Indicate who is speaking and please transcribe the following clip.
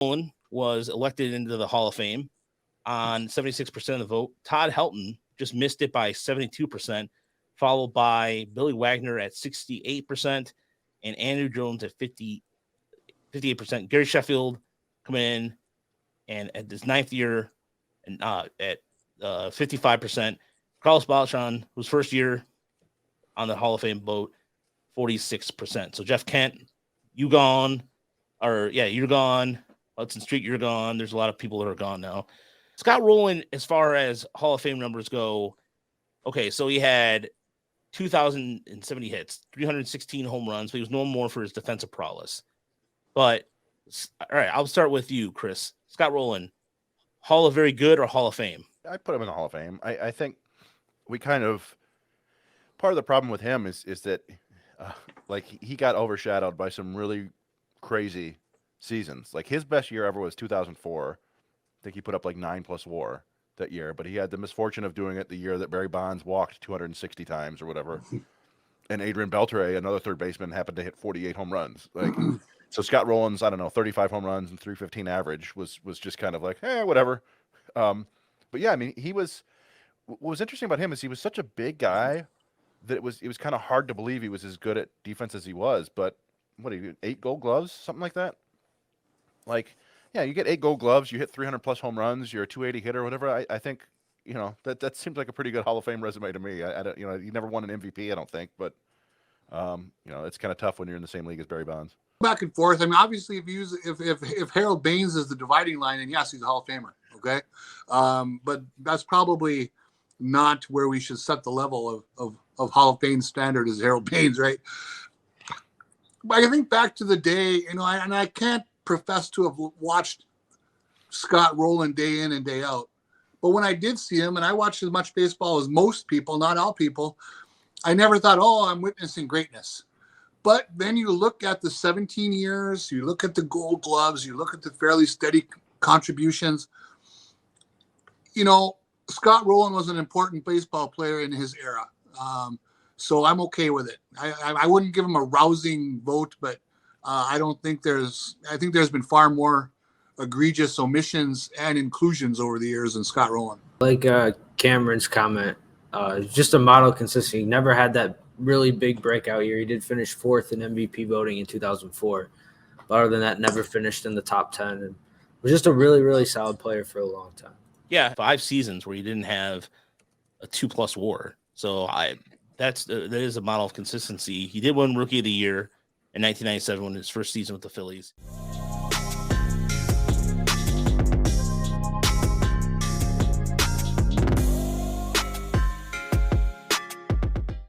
Speaker 1: Rolen was elected into the Hall of Fame on 76% of the vote. Todd Helton just missed it by 72%, followed by Billy Wagner at 68% and Andrew Jones at 58%. Gary Sheffield coming in and at this ninth year and at 55%. Carlos Beltran, whose first year on the Hall of Fame vote, 46%. So Jeff Kent, you're gone. Hudson Street, you're gone. There's a lot of people that are gone now. Scott Rolen, as far as Hall of Fame numbers go, okay, so he had 2,070 hits, 316 home runs, but he was known more for his defensive prowess. But, all right, I'll start with you, Chris. Scott Rolen, Hall of Very Good or Hall of Fame?
Speaker 2: I put him in the Hall of Fame. I think we kind of – part of the problem with him is that, he got overshadowed by some really crazy seasons. Like, his best year ever was 2004. I think he put up 9+ WAR that year, but he had the misfortune of doing it the year that Barry Bonds walked 260 times or whatever. And Adrian Beltre, another third baseman, happened to hit 48 home runs. So Scott Rolen's, 35 home runs and 315 average was just kind of whatever. But yeah, he was. What was interesting about him is he was such a big guy that it was kind of hard to believe he was as good at defense as he was. But what, he 8 Gold Gloves, something like that. Yeah, you get 8 Gold Gloves, you hit 300+ home runs, you're a 280 hitter, whatever. I think that seems like a pretty good Hall of Fame resume to me. I don't, you never won an MVP, I don't think, but it's kind of tough when you're in the same league as Barry Bonds.
Speaker 3: Back and forth. Obviously, if Harold Baines is the dividing line, then yes, he's a Hall of Famer. Okay, but that's probably not where we should set the level of Hall of Fame standard as Harold Baines, right? But I think back to the day, and I can't profess to have watched Scott Rolen day in and day out, but when I did see him, and I watched as much baseball as most people, not all people, I never thought, I'm witnessing greatness. But then you look at the 17 years, you look at the Gold Gloves, you look at the fairly steady contributions. Scott Rolen was an important baseball player in his era. So I'm okay with it. I wouldn't give him a rousing vote, but I think there's been far more egregious omissions and inclusions over the years than Scott Rolen.
Speaker 4: Like Cameron's comment, just a model consistency. He never had that really big breakout year. He did finish 4th in MVP voting in 2004. But other than that, never finished in the top 10 and was just a really, really solid player for a long time.
Speaker 1: Yeah, 5 seasons where he didn't have a 2+ WAR. So that is a model of consistency. He did win Rookie of the Year in 1997 when his first season with the Phillies.